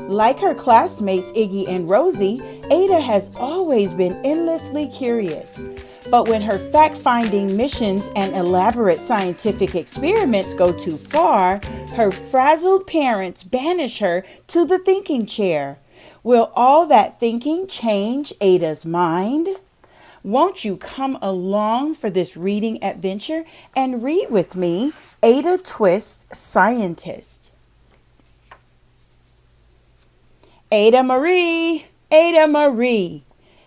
Like her classmates Iggy and Rosie, Ada has always been endlessly curious. But when her fact-finding missions and elaborate scientific experiments go too far, her frazzled parents banish her to the thinking chair. Will all that thinking change Ada's mind? Won't you come along for this reading adventure and read with me Ada Twist, Scientist. Ada Marie,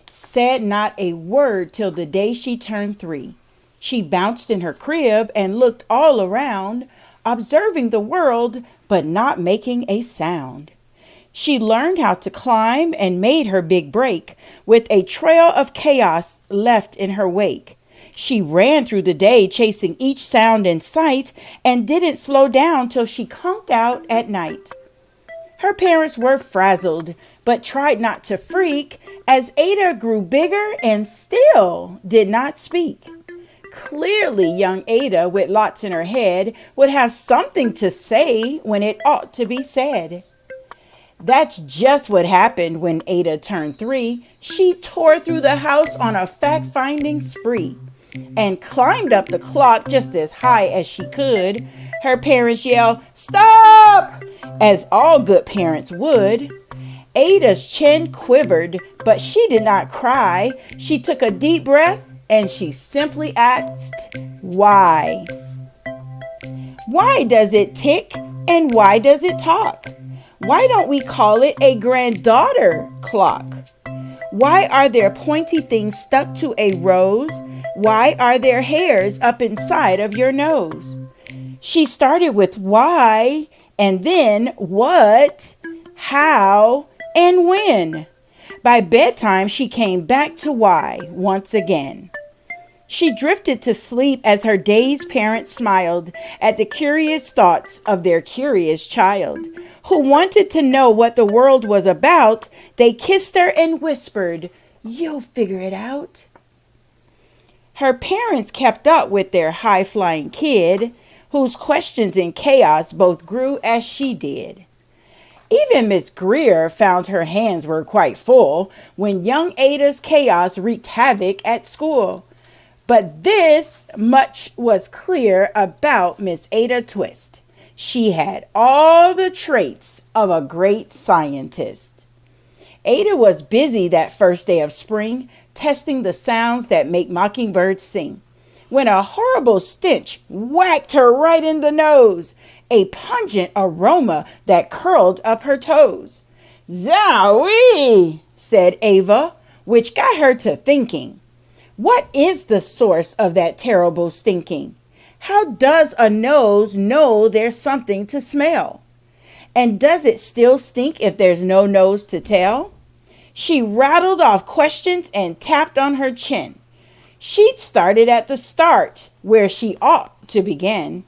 said not a word till the day she turned 3. She bounced in her crib and looked all around, observing the world but not making a sound. She learned how to climb and made her big break, with a trail of chaos left in her wake. She ran through the day chasing each sound in sight and didn't slow down till she conked out at night. Her parents were frazzled, but tried not to freak as Ada grew bigger and still did not speak. Clearly, young Ada, with lots in her head, would have something to say when it ought to be said. That's just what happened when Ada turned 3. She tore through the house on a fact-finding spree and climbed up the clock just as high as she could. Her parents yelled, "Stop!" as all good parents would. Ada's chin quivered, but she did not cry. She took a deep breath and she simply asked, "Why?" Why does it tick and why does it talk? Why don't we call it a granddaughter clock? Why are there pointy things stuck to a rose? Why are there hairs up inside of your nose? She started with why, and then what, how, and when. By bedtime, she came back to why once again. She drifted to sleep as her dazed parents smiled at the curious thoughts of their curious child, who wanted to know what the world was about. They kissed her and whispered, "You'll figure it out." Her parents kept up with their high-flying kid, whose questions and chaos both grew as she did. Even Miss Greer found her hands were quite full when young Ada's chaos wreaked havoc at school. But this much was clear about Miss Ada Twist. She had all the traits of a great scientist. Ada was busy that first day of spring, testing the sounds that make mockingbirds sing, when a horrible stench whacked her right in the nose, a pungent aroma that curled up her toes. "Zowie!" said Ava, which got her to thinking. What is the source of that terrible stinking? How does a nose know there's something to smell? And does it still stink if there's no nose to tell? She rattled off questions and tapped on her chin. She'd started at the start, where she ought to begin.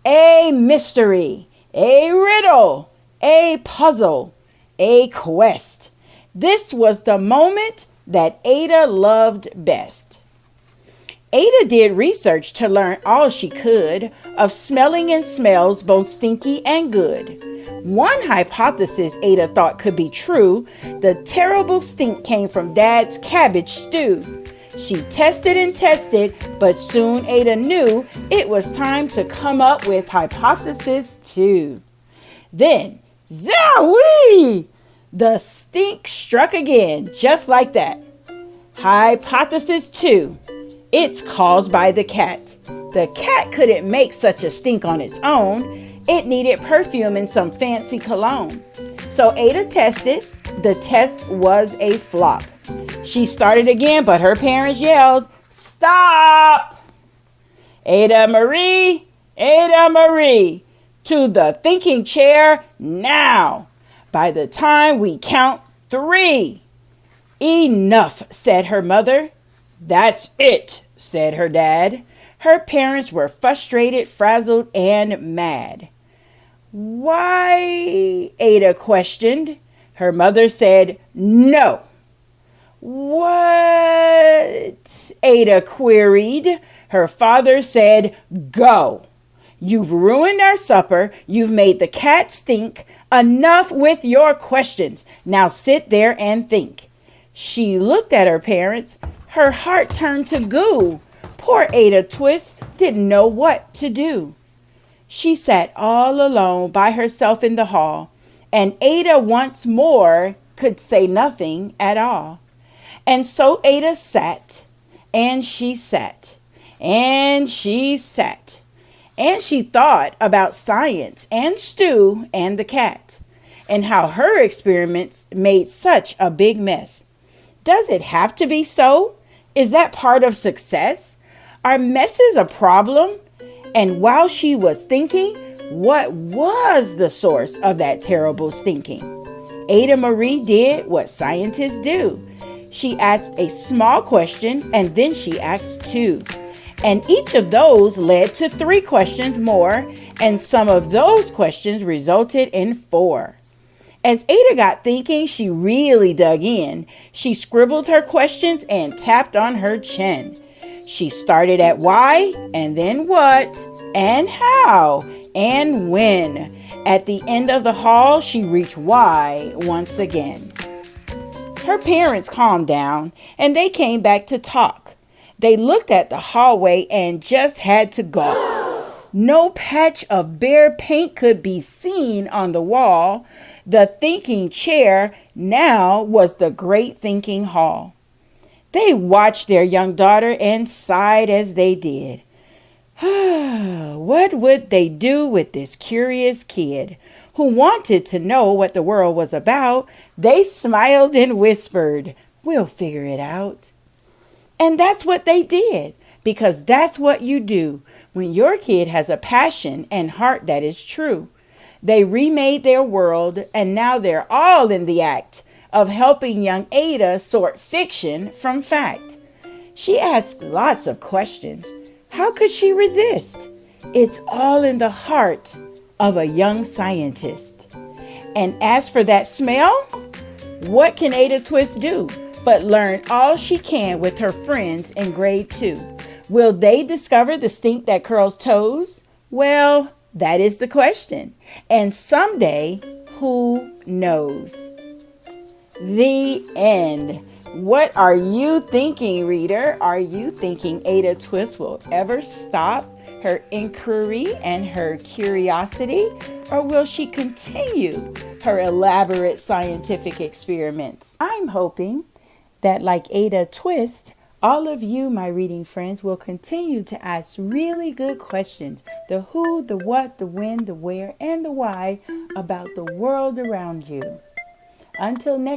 A mystery, a riddle, a puzzle, a quest. This was the moment that Ada loved best. Ada did research to learn all she could of smelling and smells both stinky and good. One hypothesis Ada thought could be true: the terrible stink came from Dad's cabbage stew. She tested and tested, but soon Ada knew it was time to come up with hypothesis 2. Then, zowie! The stink struck again, just like that. Hypothesis 2. It's caused by the cat. The cat couldn't make such a stink on its own. It needed perfume and some fancy cologne. So Ada tested. The test was a flop. She started again, but her parents yelled, "Stop! Ada Marie, to the thinking chair now. By the time we count 3. "Enough," said her mother. "That's it," said her dad. Her parents were frustrated, frazzled, and mad. "Why?" Ada questioned. Her mother said, "No." "What?" Ada queried. Her father said, "Go. You've ruined our supper. You've made the cat stink. Enough with your questions. Now sit there and think. She looked at her parents. Her heart turned to goo. Poor Ada Twist didn't know what to do. She sat all alone by herself in the hall, and Ada once more could say nothing at all. And so Ada sat, and she sat, and she sat, and she thought about science and Stu and the cat, and how her experiments made such a big mess. Does it have to be so? Is that part of success? Are messes a problem? And while she was thinking, what was the source of that terrible stinking? Ada Marie did what scientists do. She asked a small question and then she asked two. And each of those led to 3 questions more, and some of those questions resulted in 4. As Ada got thinking, she really dug in. She scribbled her questions and tapped on her chin. She started at why, and then what, and how, and when. At the end of the hall, she reached why once again. Her parents calmed down, and they came back to talk. They looked at the hallway and just had to gawk. No patch of bare paint could be seen on the wall. The thinking chair now was the great thinking hall. They watched their young daughter and sighed as they did. What would they do with this curious kid who wanted to know what the world was about? They smiled and whispered, "We'll figure it out." And that's what they did, because that's what you do when your kid has a passion and heart that is true. They remade their world, and now they're all in the act of helping young Ada sort fiction from fact. She asked lots of questions. How could she resist? It's all in the heart of a young scientist. And as for that smell, what can Ada Twist do but learn all she can with her friends in grade 2? Will they discover the stink that curls toes? Well, that is the question. And someday, who knows? The end. What are you thinking, reader? Are you thinking Ada Twist will ever stop her inquiry and her curiosity? Or will she continue her elaborate scientific experiments? I'm hoping that, like Ada Twist, all of you, my reading friends, will continue to ask really good questions. The who, the what, the when, the where, and the why about the world around you. Until next